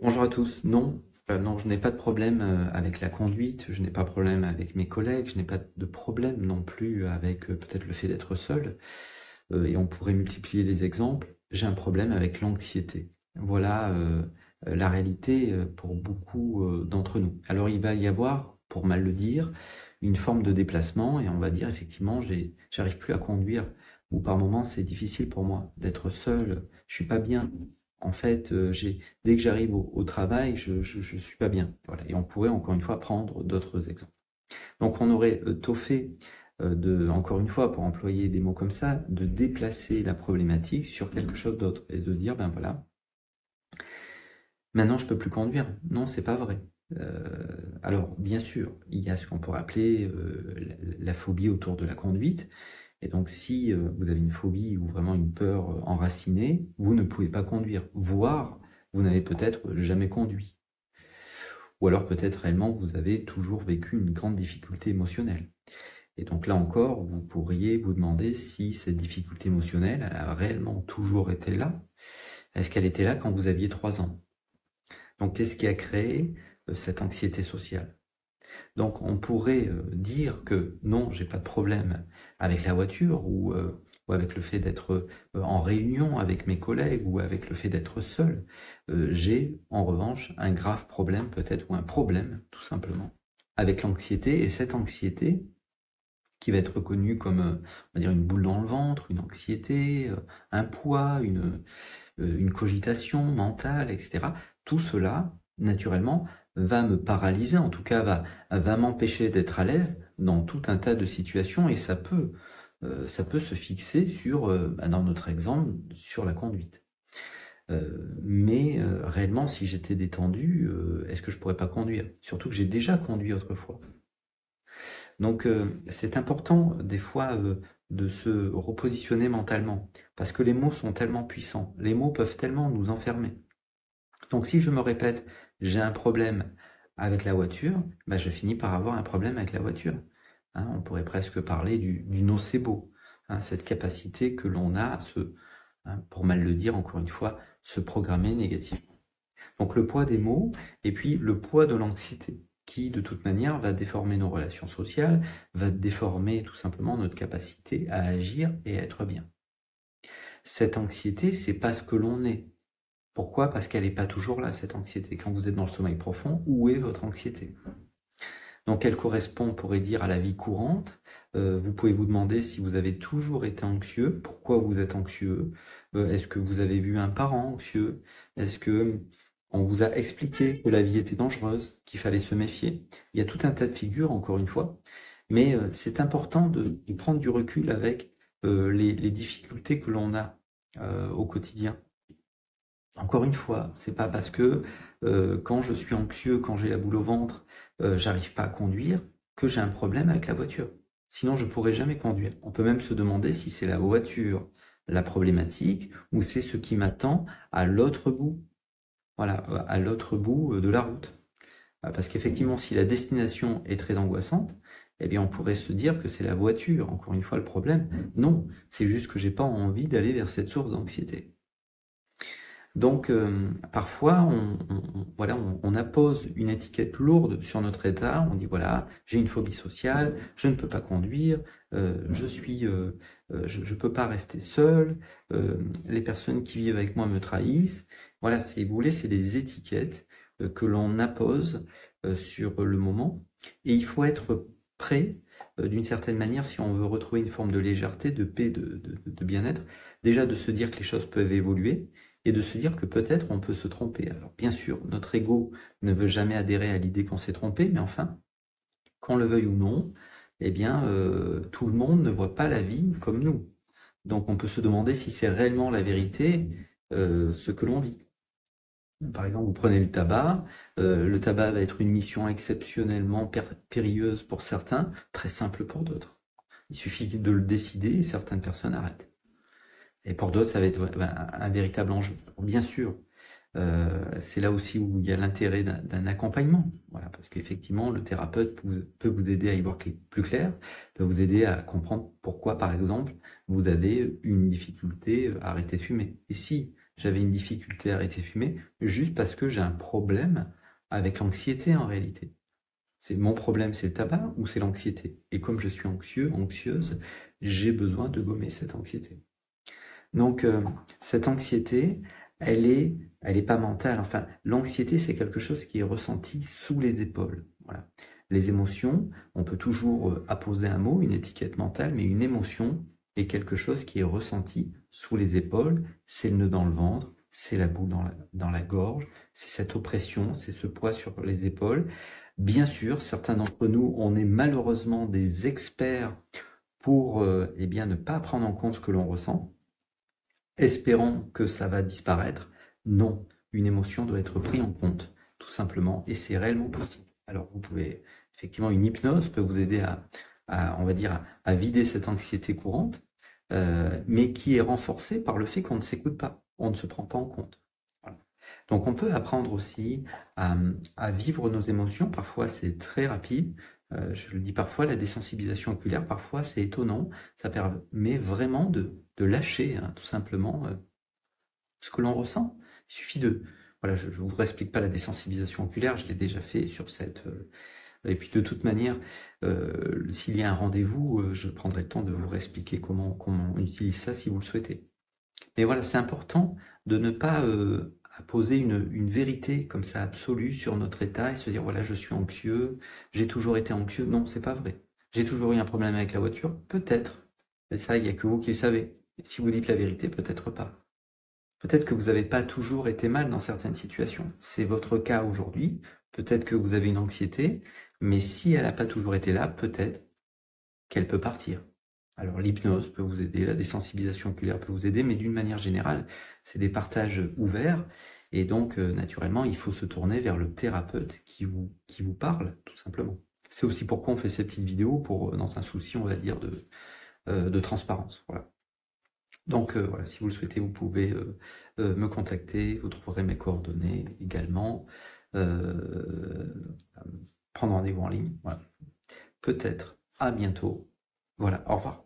Bonjour à tous. Non, non, je n'ai pas de problème avec la conduite, je n'ai pas de problème avec mes collègues, je n'ai pas de problème non plus avec peut-être le fait d'être seul. Et on pourrait multiplier les exemples. J'ai un problème avec l'anxiété. Voilà la réalité pour beaucoup d'entre nous. Alors il va y avoir, pour mal le dire, une forme de déplacement et on va dire effectivement, j'arrive plus à conduire ou par moments c'est difficile pour moi d'être seul. Je suis pas bien. En fait, dès que j'arrive au travail, je suis pas bien. Voilà. Et on pourrait encore une fois prendre d'autres exemples. Donc on aurait tôt fait encore une fois, pour employer des mots comme ça, de déplacer la problématique sur quelque chose d'autre et de dire, ben voilà, maintenant je peux plus conduire. Non, c'est pas vrai. Alors, bien sûr, il y a ce qu'on pourrait appeler la phobie autour de la conduite. Et donc, si vous avez une phobie ou vraiment une peur enracinée, vous ne pouvez pas conduire, voire vous n'avez peut-être jamais conduit. Ou alors peut-être réellement vous avez toujours vécu une grande difficulté émotionnelle. Et donc là encore, vous pourriez vous demander si cette difficulté émotionnelle, elle a réellement toujours été là. Est-ce qu'elle était là quand vous aviez 3 ans? Donc qu'est-ce qui a créé cette anxiété sociale? Donc on pourrait dire que non, j'ai pas de problème avec la voiture ou avec le fait d'être en réunion avec mes collègues ou avec le fait d'être seul. J'ai en revanche un grave problème peut-être ou un problème tout simplement avec l'anxiété et cette anxiété qui va être reconnue comme on va dire une boule dans le ventre, une anxiété, un poids, une cogitation mentale, etc. Tout cela, naturellement, va me paralyser, en tout cas va m'empêcher d'être à l'aise dans tout un tas de situations et ça peut se fixer sur, dans notre exemple, sur la conduite. Mais réellement, si j'étais détendu, est-ce que je pourrais pas conduire? Surtout que j'ai déjà conduit autrefois. Donc c'est important des fois de se repositionner mentalement, parce que les mots sont tellement puissants, les mots peuvent tellement nous enfermer. Donc si je me répète, j'ai un problème avec la voiture, bah, je finis par avoir un problème avec la voiture. Hein, on pourrait presque parler du nocebo, hein, cette capacité que l'on a à pour mal le dire encore une fois, se programmer négativement. Donc le poids des mots et puis le poids de l'anxiété qui de toute manière va déformer nos relations sociales, va déformer tout simplement notre capacité à agir et à être bien. Cette anxiété, c'est pas ce que l'on est. Pourquoi? Parce qu'elle n'est pas toujours là, cette anxiété. Quand vous êtes dans le sommeil profond, où est votre anxiété? Donc elle correspond, on pourrait dire, à la vie courante. Vous pouvez vous demander si vous avez toujours été anxieux, pourquoi vous êtes anxieux, est-ce que vous avez vu un parent anxieux, est-ce que on vous a expliqué que la vie était dangereuse, qu'il fallait se méfier. Il y a tout un tas de figures, encore une fois, mais c'est important de prendre du recul avec les difficultés que l'on a au quotidien. Encore une fois, c'est pas parce que quand je suis anxieux, quand j'ai la boule au ventre, j'arrive pas à conduire, que j'ai un problème avec la voiture. Sinon, je pourrais jamais conduire. On peut même se demander si c'est la voiture la problématique ou c'est ce qui m'attend à l'autre bout. Voilà, à l'autre bout de la route. Parce qu'effectivement, si la destination est très angoissante, eh bien, on pourrait se dire que c'est la voiture, encore une fois, le problème. Non, c'est juste que j'ai pas envie d'aller vers cette source d'anxiété. Donc, parfois, voilà, on appose une étiquette lourde sur notre état. On dit voilà, j'ai une phobie sociale, je ne peux pas conduire, je peux pas rester seul. Les personnes qui vivent avec moi me trahissent. Voilà, si vous voulez, c'est des étiquettes que l'on appose sur le moment. Et il faut être prêt, d'une certaine manière, si on veut retrouver une forme de légèreté, de paix, de bien-être, déjà de se dire que les choses peuvent évoluer et de se dire que peut-être on peut se tromper. Alors bien sûr, notre ego ne veut jamais adhérer à l'idée qu'on s'est trompé, mais enfin, qu'on le veuille ou non, eh bien, tout le monde ne voit pas la vie comme nous. Donc on peut se demander si c'est réellement la vérité, ce que l'on vit. Par exemple, vous prenez le tabac va être une mission exceptionnellement périlleuse pour certains, très simple pour d'autres. Il suffit de le décider et certaines personnes arrêtent. Et pour d'autres, ça va être un véritable enjeu. Bien sûr, c'est là aussi où il y a l'intérêt d'un accompagnement. Voilà, parce qu'effectivement, le thérapeute peut vous aider à y voir plus clair, peut vous aider à comprendre pourquoi, par exemple, vous avez une difficulté à arrêter de fumer. Et si j'avais une difficulté à arrêter de fumer, juste parce que j'ai un problème avec l'anxiété en réalité. C'est mon problème, c'est le tabac ou c'est l'anxiété? Et comme je suis anxieux, anxieuse, j'ai besoin de gommer cette anxiété. Donc, cette anxiété, elle est pas mentale. Enfin, l'anxiété, c'est quelque chose qui est ressenti sous les épaules. Voilà. Les émotions, on peut toujours apposer un mot, une étiquette mentale, mais une émotion est quelque chose qui est ressenti sous les épaules. C'est le nœud dans le ventre, c'est la boule dans la gorge, c'est cette oppression, c'est ce poids sur les épaules. Bien sûr, certains d'entre nous, on est malheureusement des experts pour eh bien, ne pas prendre en compte ce que l'on ressent. Espérons que ça va disparaître. Non, une émotion doit être prise en compte, tout simplement, et c'est réellement possible. Alors, vous pouvez, effectivement, une hypnose peut vous aider on va dire, à vider cette anxiété courante, mais qui est renforcée par le fait qu'on ne s'écoute pas, on ne se prend pas en compte. Voilà. Donc, on peut apprendre aussi à vivre nos émotions. Parfois, c'est très rapide. Je le dis parfois, la désensibilisation oculaire, parfois, c'est étonnant. Ça permet vraiment de lâcher, hein, tout simplement, ce que l'on ressent. Il suffit de... Voilà, je ne vous explique pas la désensibilisation oculaire, je l'ai déjà fait sur cette... et puis de toute manière, s'il y a un rendez-vous, je prendrai le temps de vous expliquer comment on utilise ça si vous le souhaitez. Mais voilà, c'est important de ne pas poser une vérité comme ça absolue sur notre état et se dire voilà, je suis anxieux, j'ai toujours été anxieux. Non, c'est pas vrai. J'ai toujours eu un problème avec la voiture, peut-être. Mais ça, il n'y a que vous qui le savez. Et si vous dites la vérité, peut-être pas. Peut-être que vous n'avez pas toujours été mal dans certaines situations. C'est votre cas aujourd'hui. Peut-être que vous avez une anxiété, mais si elle n'a pas toujours été là, peut-être qu'elle peut partir. Alors l'hypnose peut vous aider, la désensibilisation oculaire peut vous aider, mais d'une manière générale, c'est des partages ouverts, et donc naturellement, il faut se tourner vers le thérapeute qui vous parle, tout simplement. C'est aussi pourquoi on fait ces petites vidéos, dans un souci, on va dire, de transparence. Voilà. Donc voilà, si vous le souhaitez, vous pouvez me contacter, vous trouverez mes coordonnées également, euh, prendre rendez-vous en ligne. Voilà. Peut-être à bientôt. Voilà, au revoir.